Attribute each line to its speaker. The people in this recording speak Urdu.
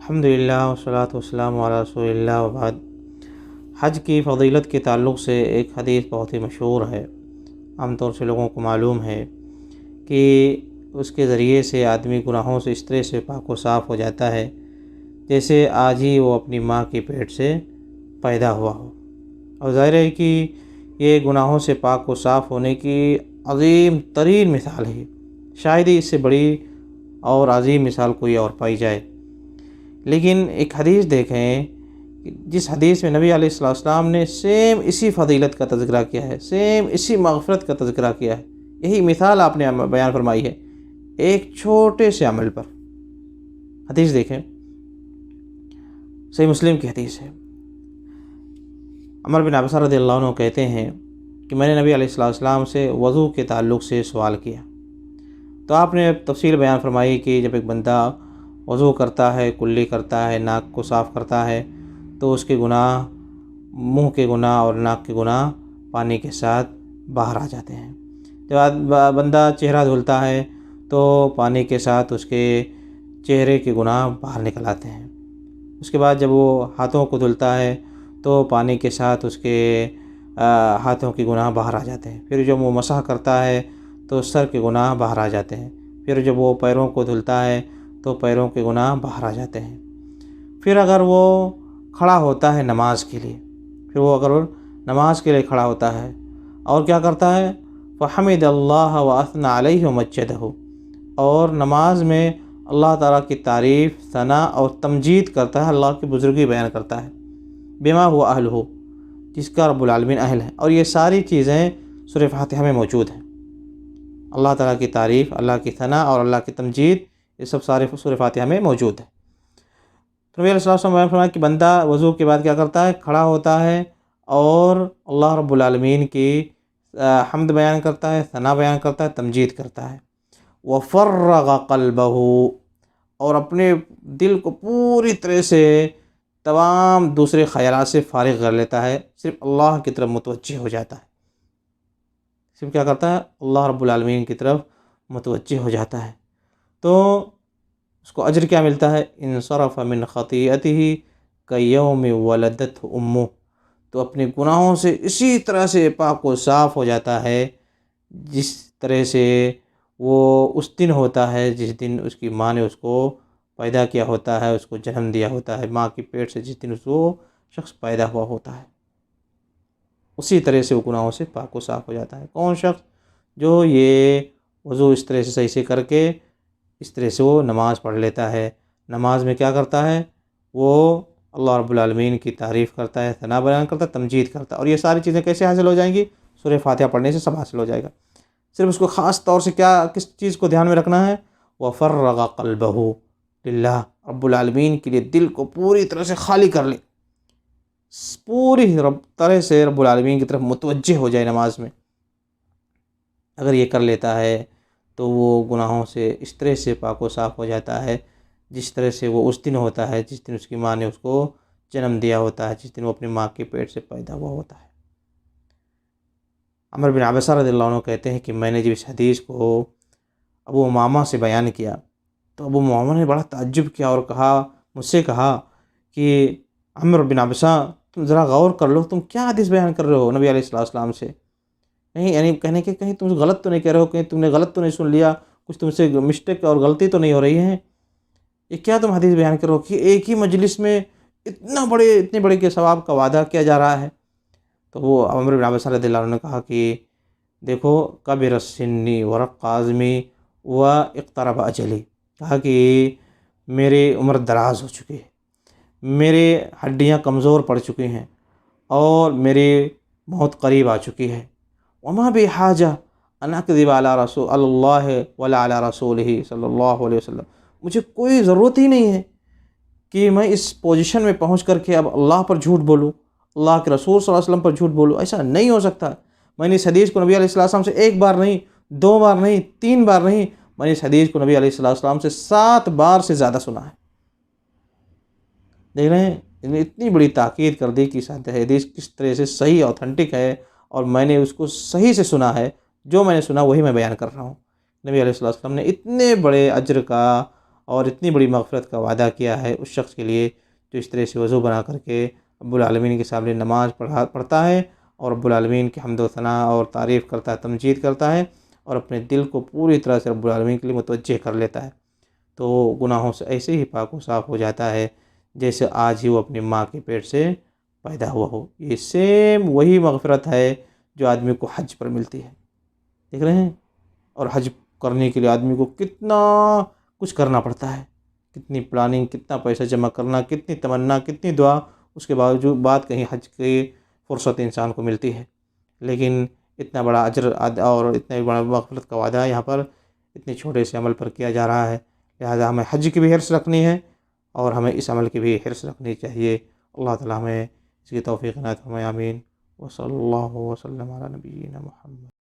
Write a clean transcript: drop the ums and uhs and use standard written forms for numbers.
Speaker 1: الحمدللہ والصلاۃ والسلام علی رسول اللہ وبعد۔ حج کی فضیلت کے تعلق سے ایک حدیث بہت ہی مشہور ہے، عام طور سے لوگوں کو معلوم ہے کہ اس کے ذریعے سے آدمی گناہوں سے اس طرح سے پاک و صاف ہو جاتا ہے جیسے آج ہی وہ اپنی ماں کے پیٹ سے پیدا ہوا ہو۔ اور ظاہر ہے کہ یہ گناہوں سے پاک و صاف ہونے کی عظیم ترین مثال ہے، شاید ہی اس سے بڑی اور عظیم مثال کوئی اور پائی جائے۔ لیکن ایک حدیث دیکھیں، جس حدیث میں نبی علیہ السلام نے سیم اسی فضیلت کا تذکرہ کیا ہے، سیم اسی مغفرت کا تذکرہ کیا ہے، یہی مثال آپ نے بیان فرمائی ہے ایک چھوٹے سے عمل پر۔ حدیث دیکھیں، صحیح مسلم کی حدیث ہے۔ عمر بن عبسہ رضی اللہ عنہ کہتے ہیں کہ میں نے نبی علیہ السلام سے وضو کے تعلق سے سوال کیا، تو آپ نے تفصیل بیان فرمائی کہ جب ایک بندہ وضو کرتا ہے، کلی کرتا ہے، ناک کو صاف کرتا ہے، تو اس کے گناہ، منہ کے گناہ اور ناک کے گناہ پانی کے ساتھ باہر آ جاتے ہیں۔ جب بندہ چہرہ دھلتا ہے تو پانی کے ساتھ اس کے چہرے کے گناہ باہر نکل آتے ہیں۔ اس کے بعد جب وہ ہاتھوں کو دھلتا ہے تو پانی کے ساتھ اس کے ہاتھوں کے گناہ باہر آ جاتے ہیں۔ پھر جب وہ مسح کرتا ہے تو سر کے گناہ باہر آ جاتے ہیں۔ پھر جب وہ پیروں کو دھلتا ہے تو پیروں کے گناہ باہر آ جاتے ہیں۔ پھر اگر وہ کھڑا ہوتا ہے نماز کے لیے، نماز کے لیے کھڑا ہوتا ہے اور کیا کرتا ہے، فحمد اللہ واثنى علیہ ومجدہ، اور نماز میں اللہ تعالیٰ کی تعریف، ثنا اور تمجید کرتا ہے، اللہ کی بزرگی بیان کرتا ہے، بما هو اہلہ، جس کا رب العالمین اہل ہے۔ اور یہ ساری چیزیں سورہ فاتحہ میں موجود ہیں، اللہ تعالیٰ کی تعریف، اللہ کی ثنا اور اللہ کی تمجید، یہ سب سارے سورہ فاتحہ میں موجود ہے۔ تو نبی علیہ السلام نے فرمایا کہ بندہ وضو کے بعد کیا کرتا ہے، کھڑا ہوتا ہے اور اللہ رب العالمین کی حمد بیان کرتا ہے، ثنا بیان کرتا ہے، تمجید کرتا ہے۔ وفرغ قلبہ، اور اپنے دل کو پوری طرح سے تمام دوسرے خیالات سے فارغ کر لیتا ہے، صرف اللہ کی طرف متوجہ ہو جاتا ہے، صرف کیا کرتا ہے، اللہ رب العالمین کی طرف متوجہ ہو جاتا ہے۔ تو اس کو اجر کیا ملتا ہے، انصرف من خطیئتہ کیوم ولدتہ امہ، تو اپنے گناہوں سے اسی طرح سے پاک و صاف ہو جاتا ہے جس طرح سے وہ اس دن ہوتا ہے جس دن اس کی ماں نے اس کو پیدا کیا ہوتا ہے، اس کو جنم دیا ہوتا ہے، ماں کی پیٹ سے جس دن وہ شخص پیدا ہوا ہوتا ہے، اسی طرح سے وہ گناہوں سے پاک و صاف ہو جاتا ہے۔ کون شخص؟ جو یہ وضو اس طرح سے صحیح سے کر کے اس طرح سے وہ نماز پڑھ لیتا ہے، نماز میں کیا کرتا ہے، وہ اللہ رب العالمین کی تعریف کرتا ہے، ثنا بیان کرتا ہے، تمجید کرتا ہے۔ اور یہ ساری چیزیں کیسے حاصل ہو جائیں گی؟ سورہ فاتحہ پڑھنے سے سب حاصل ہو جائے گا۔ صرف اس کو خاص طور سے کس چیز کو دھیان میں رکھنا ہے، وَفَرَّغَ قَلْبَهُ للہ، رب العالمین کے لیے دل کو پوری طرح سے خالی کر لے، پوری طرح سے رب العالمین کی طرف متوجہ ہو جائے نماز میں۔ اگر یہ کر لیتا ہے تو وہ گناہوں سے اس طرح سے پاک و صاف ہو جاتا ہے جس طرح سے وہ اس دن ہوتا ہے جس دن اس کی ماں نے اس کو جنم دیا ہوتا ہے، جس دن وہ اپنی ماں کے پیٹ سے پیدا ہوا ہوتا ہے۔ عمر بن عبسہ رضی اللہ عنہ کہتے ہیں کہ میں نے جب اس حدیث کو ابو امامہ سے بیان کیا تو ابو امامہ نے بڑا تعجب کیا اور مجھ سے کہا کہ عمر بن عبسہ، تم ذرا غور کر لو، تم کیا حدیث بیان کر رہے ہو نبی علیہ السلام سے؟ یعنی کہنے کہ کہیں تم غلط تو نہیں کہہ رہے ہو، کہیں تم نے غلط تو نہیں سن لیا، کچھ تم سے مسٹیک اور غلطی تو نہیں ہو رہی ہے؟ یہ کیا تم حدیث بیان کرو کہ ایک ہی مجلس میں اتنے بڑے کے ثواب کا وعدہ کیا جا رہا ہے؟ تو وہ عمر بن عبسہ رضی اللہ عنہ نے کہا کہ دیکھو، کبر سنی ورق عظمی و اقترب اجلی، کہا کہ میری عمر دراز ہو چکی ہے، میرے ہڈیاں کمزور پڑ چکی ہیں اور میری موت قریب آ چکی ہے۔ وما بحاجہ ان اکذب علی رسول اللہ ولا علی رسولہ صلی اللہ علیہ وسلم، مجھے کوئی ضرورت ہی نہیں ہے کہ میں اس پوزیشن میں پہنچ کر کے اب اللہ پر جھوٹ بولوں، اللہ کے رسول صلی اللہ علیہ وسلم پر جھوٹ بولوں، ایسا نہیں ہو سکتا۔ میں نے اس حدیث کو نبی علیہ السلام سے ایک بار نہیں، دو بار نہیں، تین بار نہیں، میں نے اس حدیث کو نبی علیہ السلام سے 7 بار سے زیادہ سنا ہے۔ دیکھ رہے ہیں، اتنی بڑی تاکید کر دی کہ حدیث کس طرح سے صحیح اوتھینٹک ہے، اور میں نے اس کو صحیح سے سنا ہے، جو میں نے سنا وہی میں بیان کر رہا ہوں۔ نبی علیہ السلام نے اتنے بڑے اجر کا اور اتنی بڑی مغفرت کا وعدہ کیا ہے اس شخص کے لیے جو اس طرح سے وضو بنا کر کے رب العالمین کے سامنے نماز پڑھتا ہے اور رب العالمین کی حمد و ثناء اور تعریف کرتا ہے، تمجید کرتا ہے، اور اپنے دل کو پوری طرح سے رب العالمین کے لیے متوجہ کر لیتا ہے، تو گناہوں سے ایسے ہی پاک و صاف ہو جاتا ہے جیسے آج ہی وہ اپنی ماں کے پیٹ سے پیدا ہوا ہو۔ یہ سیم وہی مغفرت ہے جو آدمی کو حج پر ملتی ہے، دیکھ رہے ہیں؟ اور حج کرنے کے لیے آدمی کو کتنا کچھ کرنا پڑتا ہے، کتنی پلاننگ، کتنا پیسہ جمع کرنا، کتنی تمنا، کتنی دعا، اس کے باوجود بعد کہیں حج کی فرصت انسان کو ملتی ہے، لیکن اتنا بڑا اجر اور اتنا بڑا مغفرت کا وعدہ یہاں پر اتنے چھوٹے سے عمل پر کیا جا رہا ہے۔ لہٰذا ہمیں حج کی بھی حرص رکھنی ہے اور ہمیں اس عمل کی بھی حرص رکھنی چاہیے۔ اللہ تعالیٰ ہمیں اس کی توفیق عنایت فرمائے، آمین۔ وصلی اللہ وسلم علی نبینا محمد۔